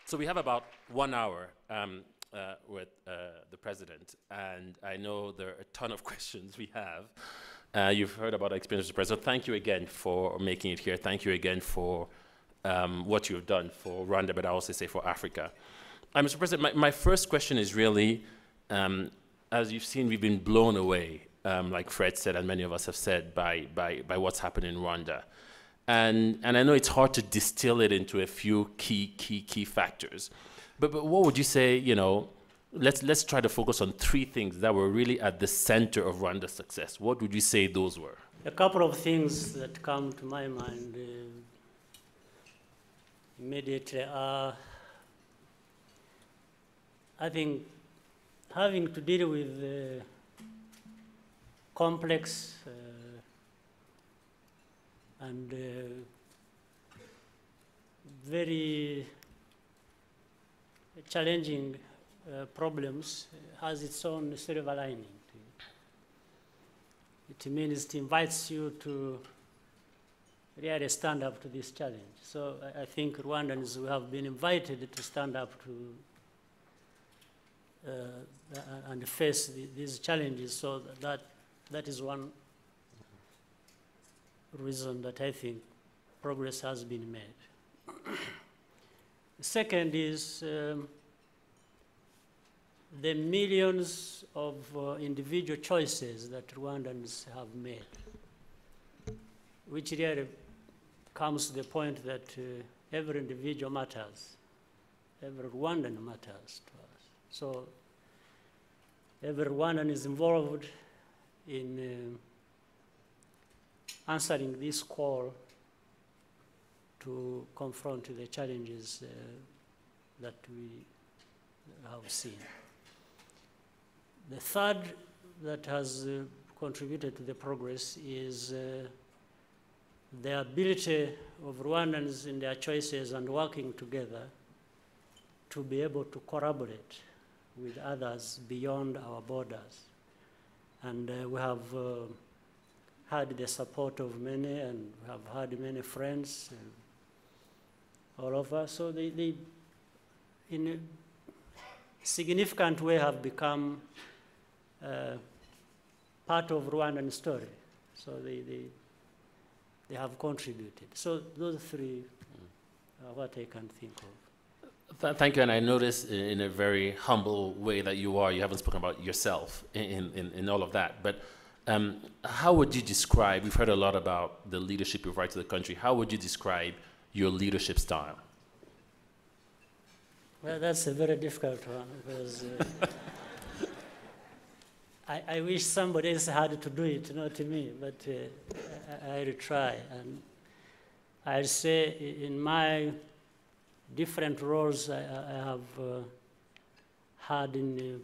So we have about 1 hour with the president, and I know there are a ton of questions we have. You've heard about our experience with the president. Thank you again for making it here. Thank you again for what you've done for Rwanda, but I also say for Africa. Mr. President, my first question is really, as you've seen, we've been blown away, like Fred said, and many of us have said, by what's happened in Rwanda. And I know it's hard to distill it into a few key factors. But what would you say, you know, let's try to focus on 3 things that were really at the center of Rwanda's success. What would you say those were? A couple of things that come to my mind immediately are, I think, having to deal with complex and very challenging problems has its own silver lining to it. It means it invites you to really stand up to this challenge. So I think Rwandans who have been invited to stand up to and face these challenges. So that is one reason that I think progress has been made. The second is the millions of individual choices that Rwandans have made, which really comes to the point that every individual matters, every Rwandan matters to us. So every Rwandan is involved in answering this call to confront the challenges that we have seen. The third that has contributed to the progress is the ability of Rwandans in their choices and working together to be able to collaborate with others beyond our borders. And we have had the support of many, and we have had many friends all over. So they, in a significant way, have become part of Rwandan story. So they have contributed. So those 3 are what I can think of. Thank you, and I notice in a very humble way that you haven't spoken about yourself in all of that, but how would you describe, we've heard a lot about the leadership you brought to the country, how would you describe your leadership style? Well, that's a very difficult one, because I wish somebody else had to do it, not me, but I'll try. And I'll say in my different roles I have had in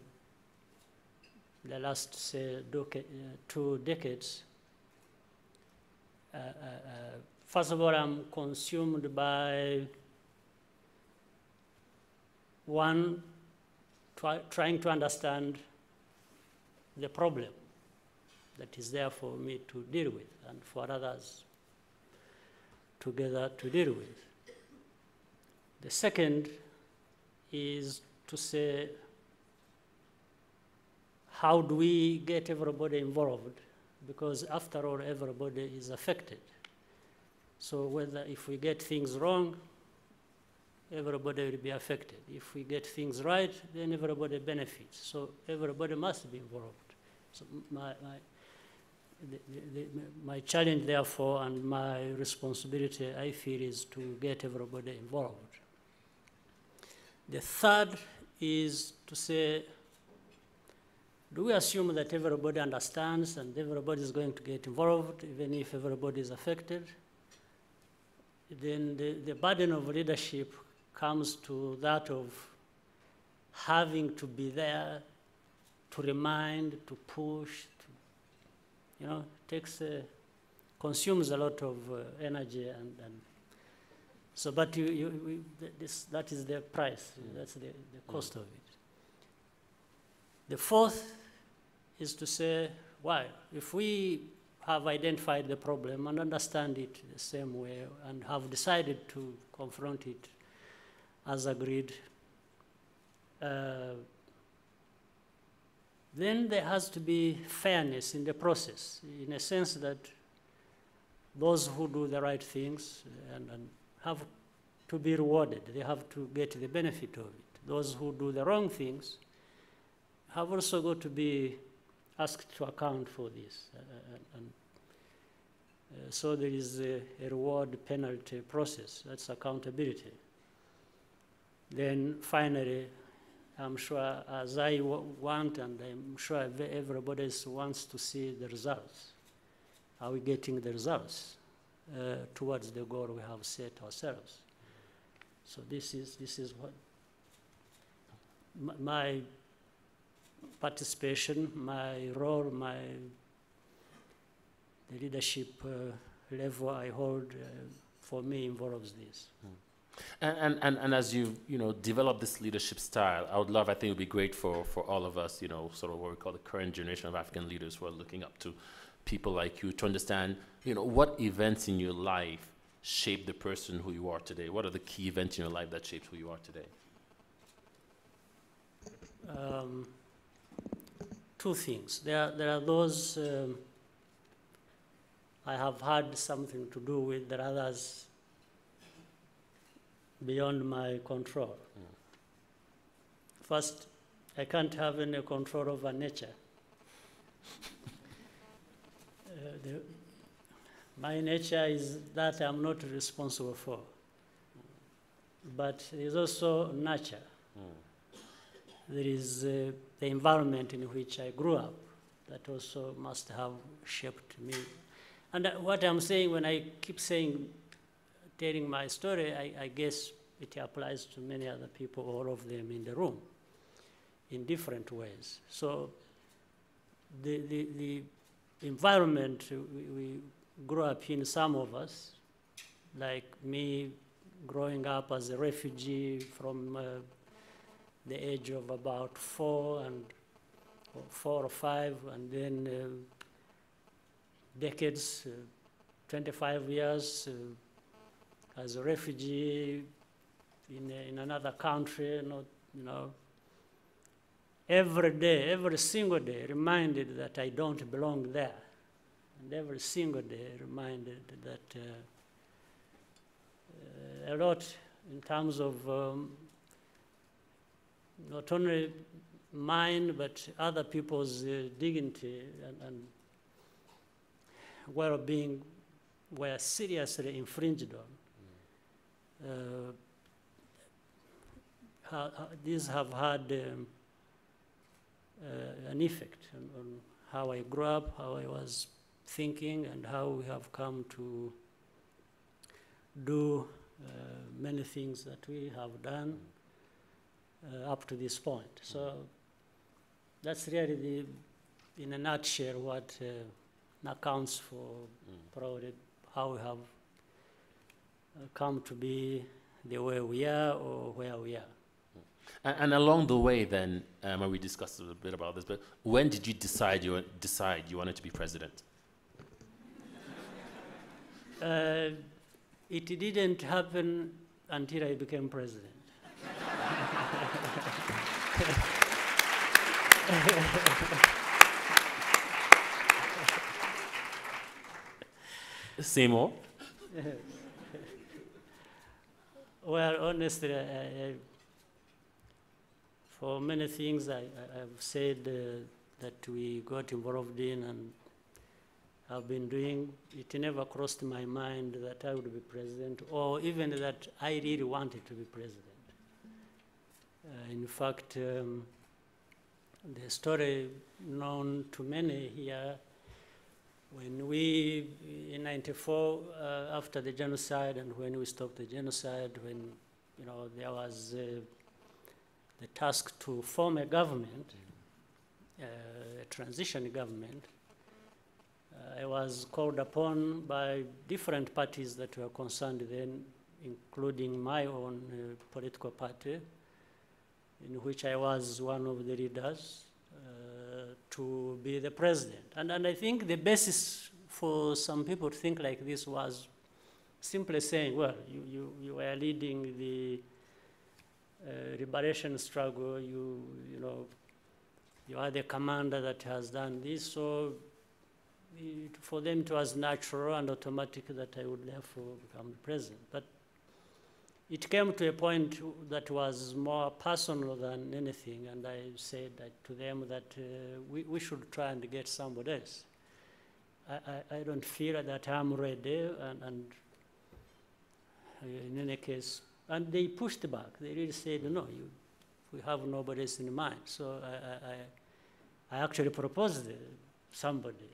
the last, say, 2 decades. First of all, I'm consumed by trying to understand the problem that is there for me to deal with and for others together to deal with. The second is to say, how do we get everybody involved? Because after all, everybody is affected. So if we get things wrong, everybody will be affected. If we get things right, then everybody benefits. So everybody must be involved. So my challenge, therefore, and my responsibility, I feel, is to get everybody involved. The third is to say, do we assume that everybody understands and everybody is going to get involved, even if everybody is affected? Then the burden of leadership comes to that of having to be there to remind, to push, consumes a lot of energy and so, but that is the price, that's the cost of it. The fourth is to say, well, if we have identified the problem and understand it the same way and have decided to confront it as agreed. Then there has to be fairness in the process, in a sense that those who do the right things and have to be rewarded. They have to get the benefit of it. Those who do the wrong things have also got to be asked to account for this. So there is a reward penalty process. That's accountability. Then finally, I'm sure as I want, and I'm sure everybody else wants to see the results. Are we getting the results towards the goal we have set ourselves? So this is what my participation, my role, the leadership level I hold, for me involves this. And as you develop this leadership style, I think it would be great for all of us, sort of what we call the current generation of African leaders who are looking up to people like you, to understand, what events in your life shape the person who you are today. What are the key events in your life that shapes who you are today? Two things. There are those I have had something to do with. There are others beyond my control. First, I can't have any control over nature. My nature is that I'm not responsible for. But there is also nurture. There is the environment in which I grew up that also must have shaped me. And what I'm saying, when I keep telling my story, I guess it applies to many other people, all of them in the room, in different ways. So the environment we grew up in, some of us, like me growing up as a refugee from the age of about 4 or 5, and then decades, 25 years as a refugee in another country, every day, every single day, reminded that I don't belong there. And every single day reminded that a lot in terms of not only mine, but other people's dignity and well-being were seriously infringed on. These have had an effect on how I grew up, how I was thinking, and how we have come to do many things that we have done up to this point. So that's really, in a nutshell, what accounts for probably how we have come to be the way we are or where we are. And along the way, then, when we discussed a little bit about this, but when did you decide you wanted to be president? It didn't happen until I became president. Say more. Well, honestly, for many things I've said that we got involved in and have been doing, it never crossed my mind that I would be president, or even that I really wanted to be president. In fact, the story known to many here, when we, in '94, after the genocide, and when we stopped the genocide, when there was the task to form a government, a transition government, I was called upon by different parties that were concerned then, including my own political party, in which I was one of the leaders, to be the president. And I think the basis for some people to think like this was simply saying, well, you were leading the liberation struggle, you know, you are the commander that has done this, so for them it was natural and automatic that I would therefore become the president. But it came to a point that was more personal than anything, and I said to them that we should try and get somebody else. I don't feel that I'm ready, and in any case, and they pushed back. They really said, no, we have nobody else in mind. So I actually proposed somebody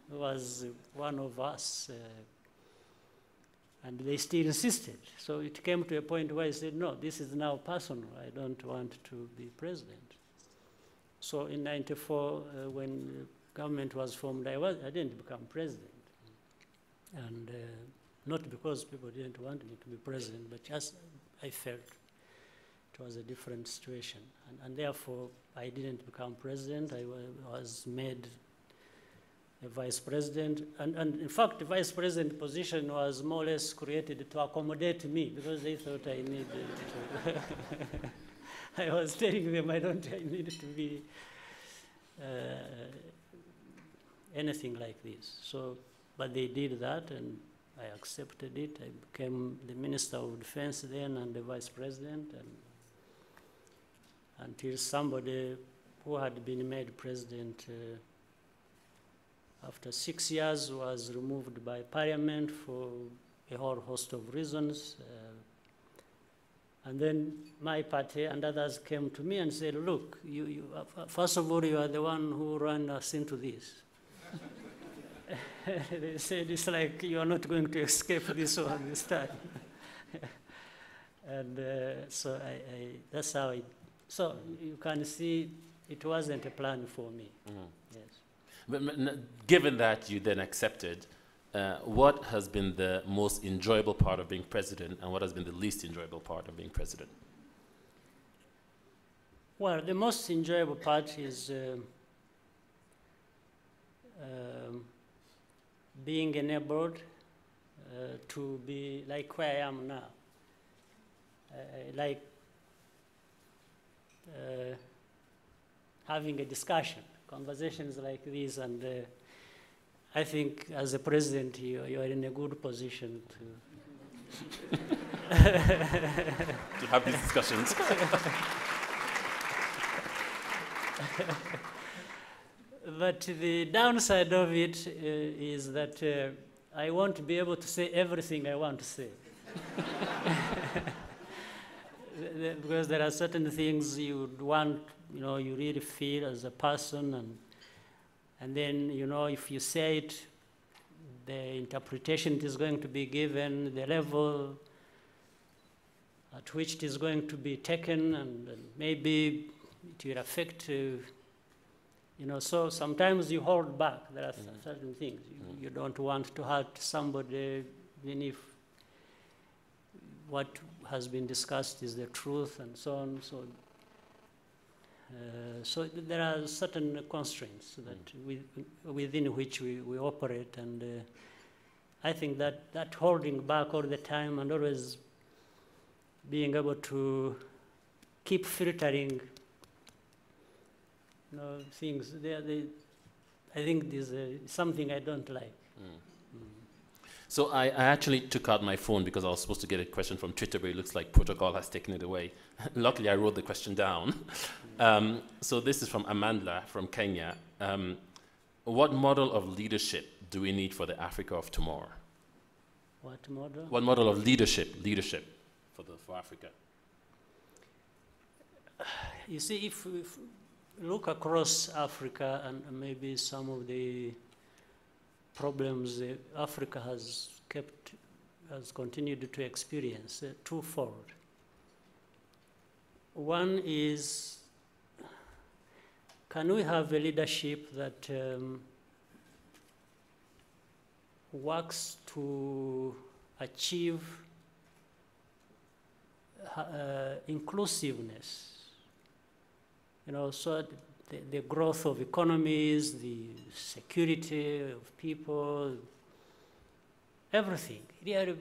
who was one of us, and they still insisted. So it came to a point where I said, no, this is now personal. I don't want to be president. So in '94, when the government was formed, I didn't become president. And not because people didn't want me to be president, but just I felt it was a different situation. And therefore, I didn't become president. I was made a vice president. And in fact, the vice president position was more or less created to accommodate me because they thought I needed to. I was telling them I need to be anything like this. So, but they did that, and I accepted it. I became the Minister of Defense then and the Vice President, and until somebody who had been made president after 6 years was removed by Parliament for a whole host of reasons. And then my party and others came to me and said, look, first of all, you are the one who ran us into this. They said, it's like you are not going to escape this one this time. And so that's how so you can see it wasn't a plan for me. Mm-hmm. Yes. But given that you then accepted, what has been the most enjoyable part of being president, and what has been the least enjoyable part of being president? Well, the most enjoyable part is being enabled to be like where I am now. Like having a discussion, conversations like this, and I think as a president, you are in a good position to to have these discussions. But the downside of it is that I won't be able to say everything I want to say. Because there are certain things you would want, you really feel as a person, and then, if you say it, the interpretation is going to be given, the level at which it is going to be taken, and maybe it will affect, so sometimes you hold back. There are certain things. You don't want to hurt somebody, even if what has been discussed is the truth and so on. So there are certain constraints that within which we operate, and I think that holding back all the time and always being able to keep filtering things, I think this is something I don't like. So I actually took out my phone because I was supposed to get a question from Twitter, but it looks like protocol has taken it away. Luckily, I wrote the question down. So this is from Amandla from Kenya. What model of leadership do we need for the Africa of tomorrow? What model? What model of leadership for Africa? You see, if we look across Africa and maybe some of the problems Africa has continued to experience, twofold. One is, can we have a leadership that works to achieve inclusiveness? So the growth of economies, the security of people, everything. Really,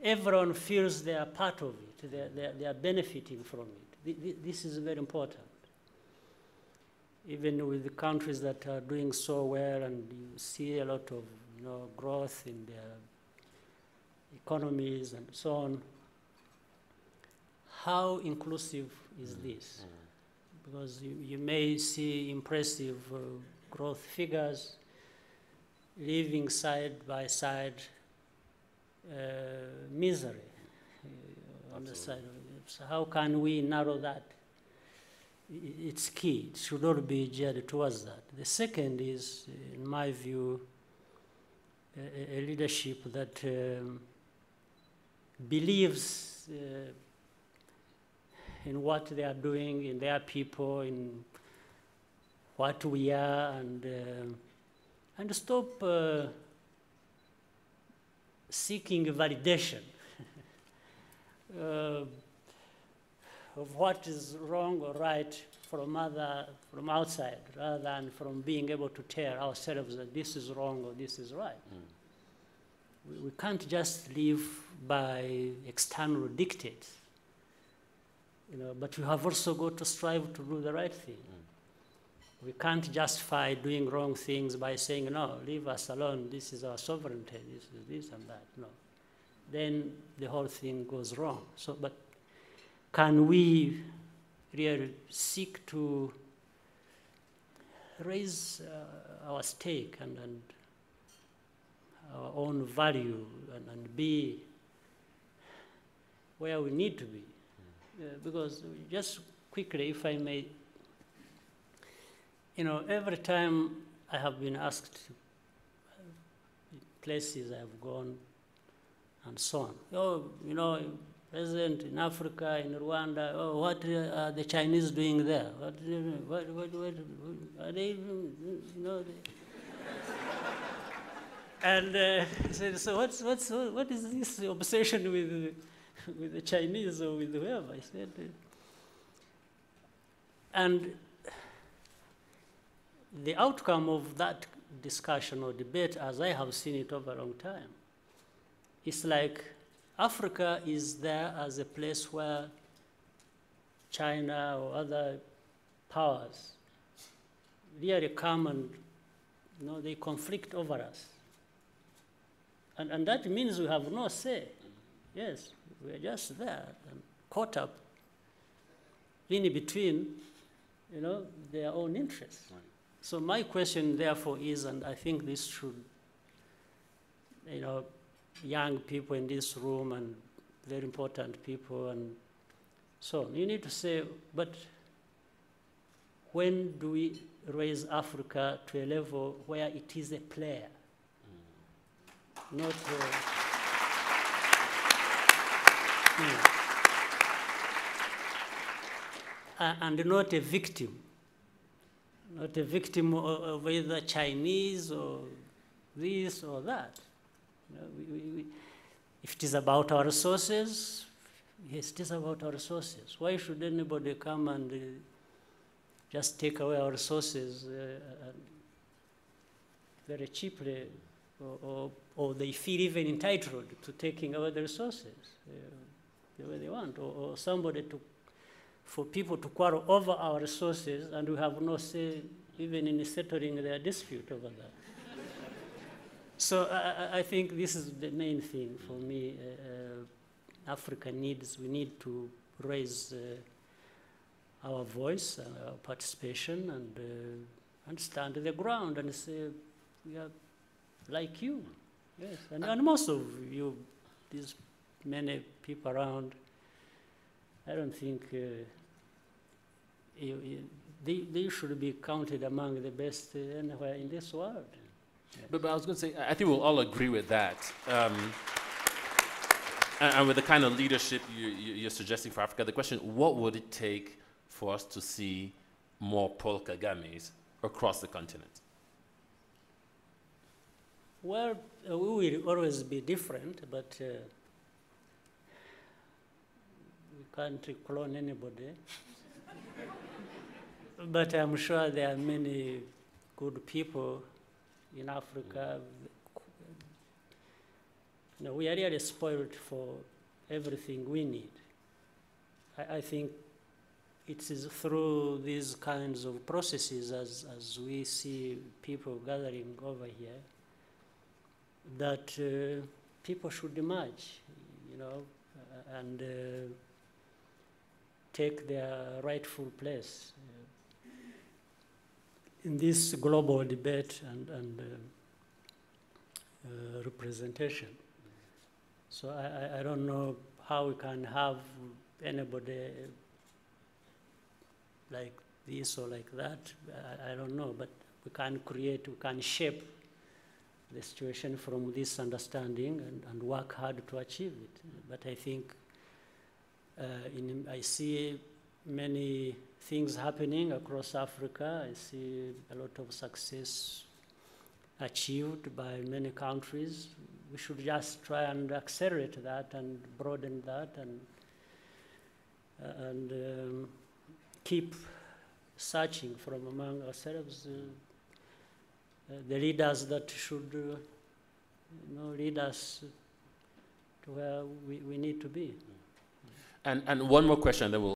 everyone feels they are part of it, they are benefiting from it. This is very important. Even with the countries that are doing so well, and you see a lot of growth in their economies and so on, how inclusive is this? Because you may see impressive growth figures living side by side misery on the side of it. So how can we narrow that? It's key. It should not be geared towards that. The second is, in my view, a leadership that believes in what they are doing, in their people, in what we are, and stop seeking validation of what is wrong or right from outside, rather than from being able to tell ourselves that this is wrong or this is right. We can't just live by external dictates, but we have also got to strive to do the right thing. We can't justify doing wrong things by saying, no, leave us alone, this is our sovereignty, this is this and that. No. Then the whole thing goes wrong. So, but can we really seek to raise our stake and our own value and be where we need to be? Because just quickly, if I may, every time I have been asked places I've gone and so on, President, in Africa, in Rwanda, what are the Chinese doing there? What are they, and I said, so what is this obsession with the Chinese or with whoever? I said, and the outcome of that discussion or debate, as I have seen it over a long time, it's like Africa is there as a place where China or other powers really come and they conflict over us. And that means we have no say. Yes, we're just there and caught up in between, their own interests. Right. So my question, therefore, is, and I think this should, young people in this room and very important people and so on, you need to say, but when do we raise Africa to a level where it is a player? Not and not a victim. Not a victim of either Chinese or this or that. If it is about our resources, yes, it is about our resources. Why should anybody come and just take away our resources very cheaply, or they feel even entitled to taking away the resources the way they want, or somebody for people to quarrel over our resources, and we have no say even in settling their dispute over that. So I think this is the main thing for me. Africa we need to raise our voice and our participation and stand the ground and say, we are like you. Yes, and most of you, these many people around, I don't think they should be counted among the best anywhere in this world. Yeah. But I was going to say, I think we'll all agree with that. And with the kind of leadership you're suggesting for Africa, the question, what would it take for us to see more Paul Kagames across the continent? Well, we will always be different, but we can't clone anybody. But I'm sure there are many good people in Africa, No, we are really spoiled for everything we need. I think it is through these kinds of processes, as we see people gathering over here, that people should emerge, and take their rightful place in this global debate and representation. So I don't know how we can have anybody like this or like that. I don't know, but we can shape the situation from this understanding and work hard to achieve it. But I think I see many things happening across Africa. I see a lot of success achieved by many countries. We should just try and accelerate that and broaden that and keep searching from among ourselves the leaders that should lead us to where we need to be. And one more question, then we'll